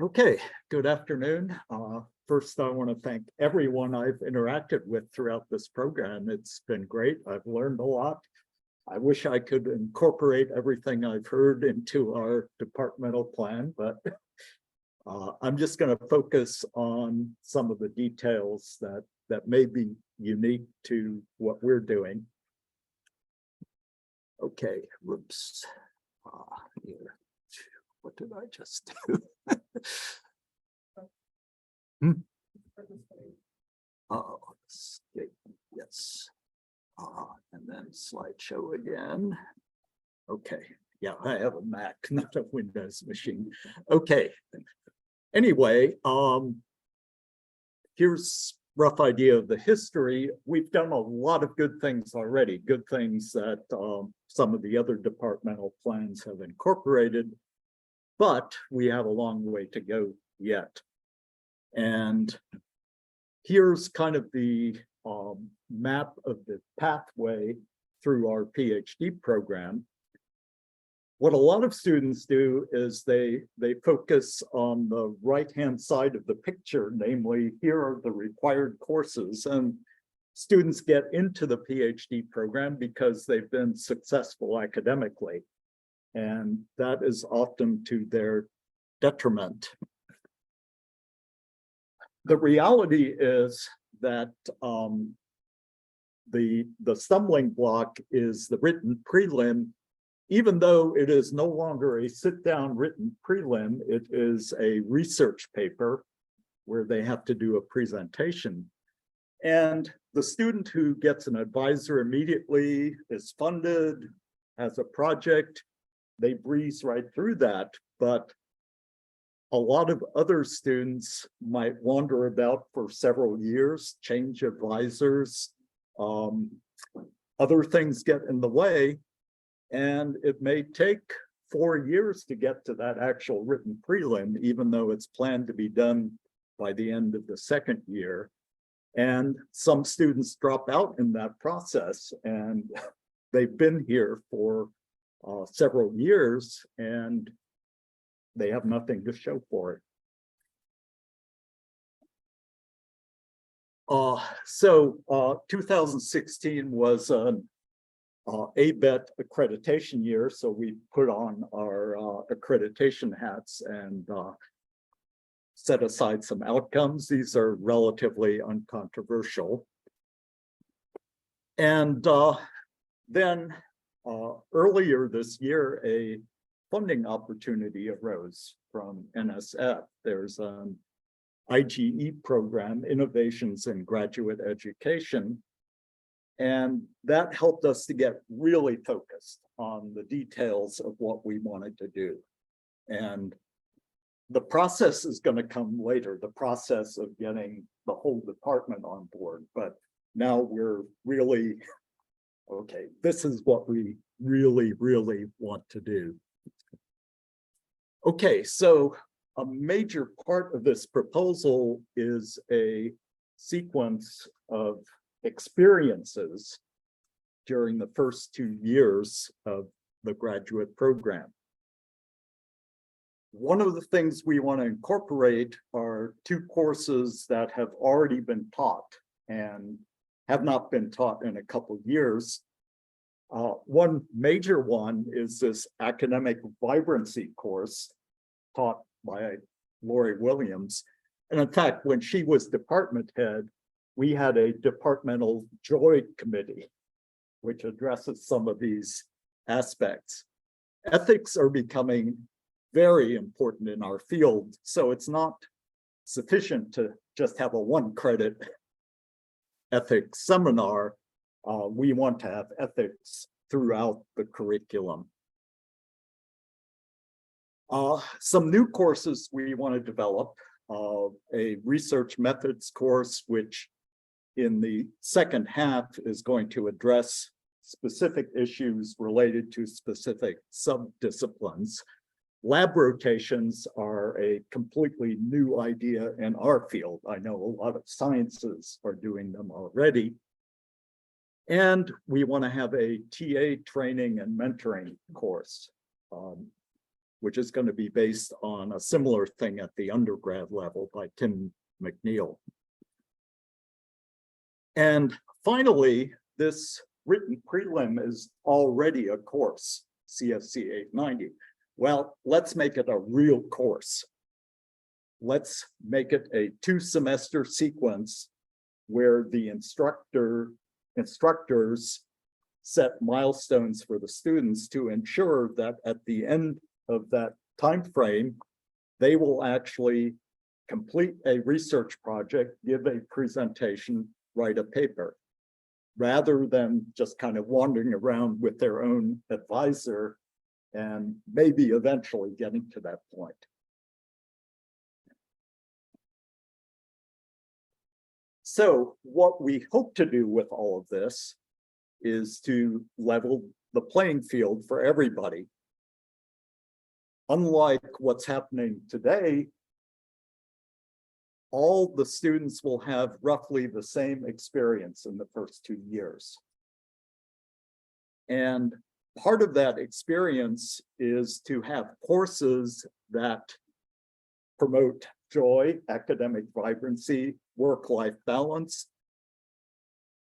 Okay, good afternoon. First, I want to thank everyone I've interacted with throughout this program. It's been great. I've learned a lot. I wish I could incorporate everything I've heard into our departmental plan, but I'm just going to focus on some of the details that may be unique to what we're doing. Okay, whoops. Here. What did I just do? Yes. And then slideshow again. Okay. Yeah, I have a Mac, not a Windows machine. Okay. Anyway, here's a rough idea of the history. We've done a lot of good things already, good things that some of the other departmental plans have incorporated, but we have a long way to go yet. And here's kind of the map of the pathway through our PhD program. What a lot of students do is they focus on the right-hand side of the picture, namely, here are the required courses. And students get into the PhD program because they've been successful academically. And that is often to their detriment. The reality is that the stumbling block is the written prelim. Even though it is no longer a sit-down written prelim, it is a research paper where they have to do a presentation. And the student who gets an advisor immediately is funded, has a project, they breeze right through that. But a lot of other students might wander about for several years, change advisors, other things get in the way, and it may take 4 years to get to that actual written prelim, even though it's planned to be done by the end of the second year. And some students drop out in that process, and they've been here for several years, and they have nothing to show for it. So 2016 was an ABET accreditation year, so we put on our accreditation hats and set aside some outcomes. These are relatively uncontroversial. And then earlier this year, a funding opportunity arose from NSF. There's an IGE program, Innovations in Graduate Education, and that helped us to get really focused on the details of what we wanted to do. And the process is going to come later, the process of getting the whole department on board. But now we're really, okay, this is what we really, really want to do. Okay, so a major part of this proposal is a sequence of experiences during the first 2 years of the graduate program. One of the things we want to incorporate are 2 courses that have already been taught and have not been taught in a couple of years. One major one is this academic vibrancy course taught by Lori Williams. And in fact, when she was department head, we had a departmental joy committee, which addresses some of these aspects. Ethics are becoming very important in our field, so it's not sufficient to just have a 1-credit ethics seminar. We want to have ethics throughout the curriculum. Some new courses we want to develop, a research methods course, which in the second half is going to address specific issues related to specific subdisciplines. Lab rotations are a completely new idea in our field. I know a lot of sciences are doing them already. And we want to have a TA training and mentoring course. which is going to be based on a similar thing at the undergrad level by Tim McNeil. And finally, this written prelim is already a course, CSC 890. Well, let's make it a real course. Let's make it a 2-semester sequence where the instructors set milestones for the students to ensure that at the end of that time frame, they will actually complete a research project, give a presentation, write a paper, rather than just kind of wandering around with their own advisor and maybe eventually getting to that point. So what we hope to do with all of this is to level the playing field for everybody. Unlike what's happening today, all the students will have roughly the same experience in the first 2 years. And part of that experience is to have courses that promote joy, academic vibrancy, work-life balance,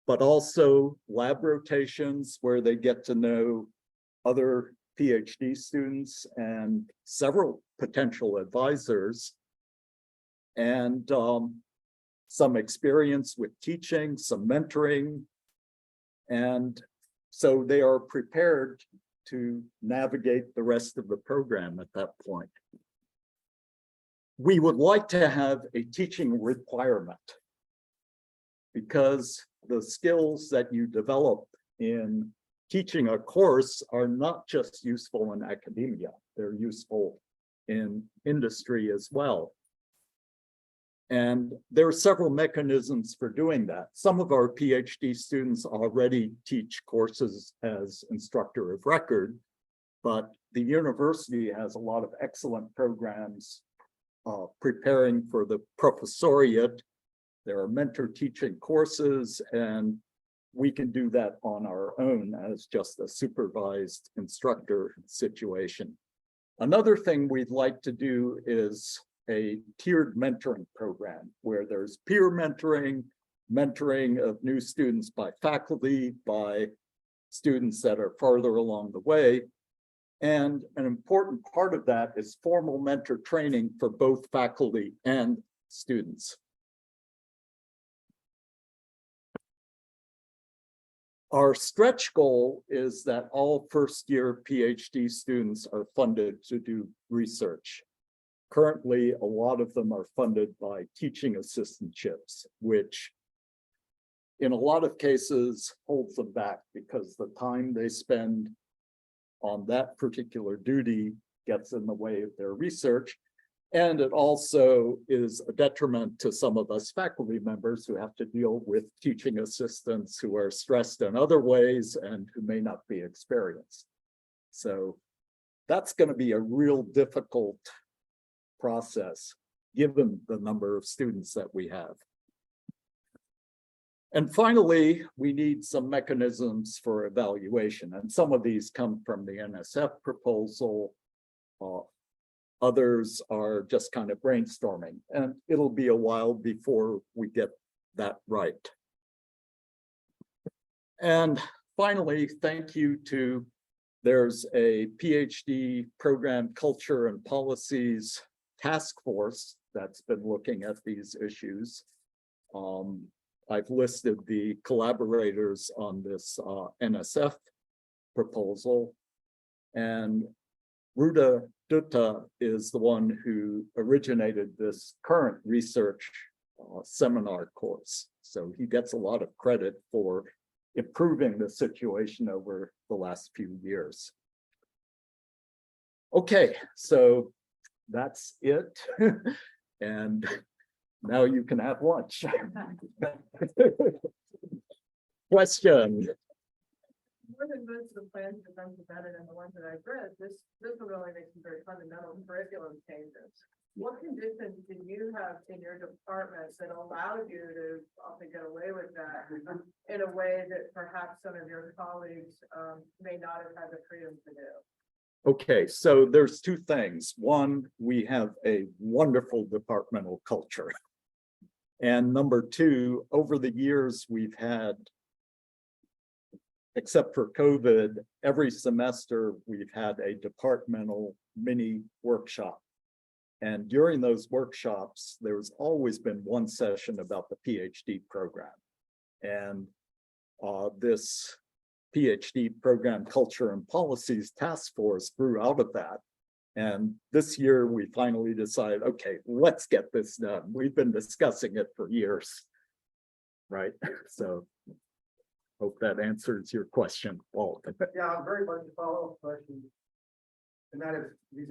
but also lab rotations where they get to know other PhD students and several potential advisors, and some experience with teaching, some mentoring. And so they are prepared to navigate the rest of the program at that point. We would like to have a teaching requirement because the skills that you develop in teaching a course are not just useful in academia, they're useful in industry as well. And there are several mechanisms for doing that. Some of our PhD students already teach courses as instructor of record, but the university has a lot of excellent programs preparing for the professoriate. There are mentor teaching courses, and we can do that on our own as just a supervised instructor situation. Another thing we'd like to do is a tiered mentoring program where there's peer mentoring, mentoring of new students by faculty, by students that are farther along the way. And an important part of that is formal mentor training for both faculty and students. Our stretch goal is that all first-year PhD students are funded to do research. Currently, a lot of them are funded by teaching assistantships, which in a lot of cases holds them back because the time they spend on that particular duty gets in the way of their research. And it also is a detriment to some of us faculty members who have to deal with teaching assistants who are stressed in other ways and who may not be experienced. So that's going to be a real difficult process given the number of students that we have. And finally, we need some mechanisms for evaluation, and some of these come from the NSF proposal. Others are just kind of brainstorming, and it'll be a while before we get that right. And finally, thank you to, there's a PhD program culture and policies task force that's been looking at these issues. I've listed the collaborators on this NSF proposal, and Ruda Dutta is the one who originated this current research seminar course. So he gets a lot of credit for improving the situation over the last few years. Okay, so that's it. And now you can have lunch. Question. More than most of the plans that I'm better than the ones that I've read, this will really make some very fundamental curriculum changes. What conditions do you have in your department that allowed you to often get away with that in a way that perhaps some of your colleagues may not have had the freedom to do? Okay, so there's two things. One, we have a wonderful departmental culture. And number two, over the years, we've had, except for COVID, every semester, we've had a departmental mini workshop. And during those workshops, there's always been one session about the PhD program. And this PhD program culture and policies task force grew out of that. And this year we finally decided, okay, let's get this done. We've been discussing it for years. Right? So hope that answers your question, Walt. Yeah, very much a follow-up question. And that is, you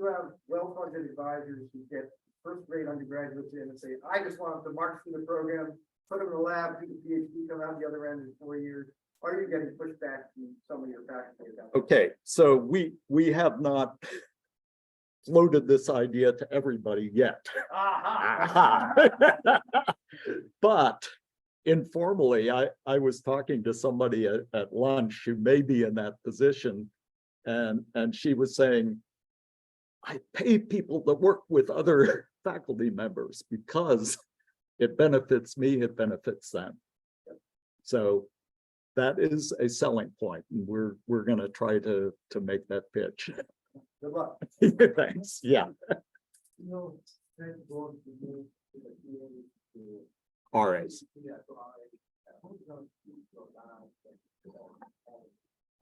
have well-funded advisors who get first-grade undergraduates in and say, I just want them to march through the program, put them in the lab, do the PhD, come out the other end in 4 years. Are you getting pushback from some of your faculty about that? Okay, so we have not floated this idea to everybody yet. But informally, I was talking to somebody at lunch who may be in that position, and she was saying, I pay people to work with other faculty members because it benefits me, it benefits them. So that is a selling point, and we're going to try to make that pitch. Good luck. Thanks. Yeah. RAs.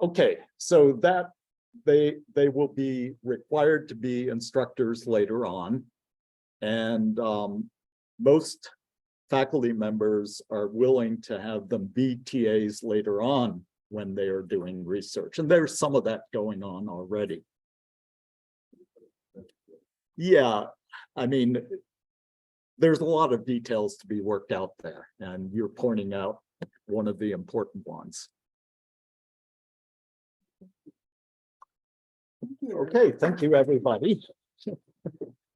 Okay, so that they will be required to be instructors later on, and most faculty members are willing to have them be TAs later on when they are doing research, and there's some of that going on already. Yeah, I mean, there's a lot of details to be worked out there, and you're pointing out one of the important ones. Okay, thank you, everybody.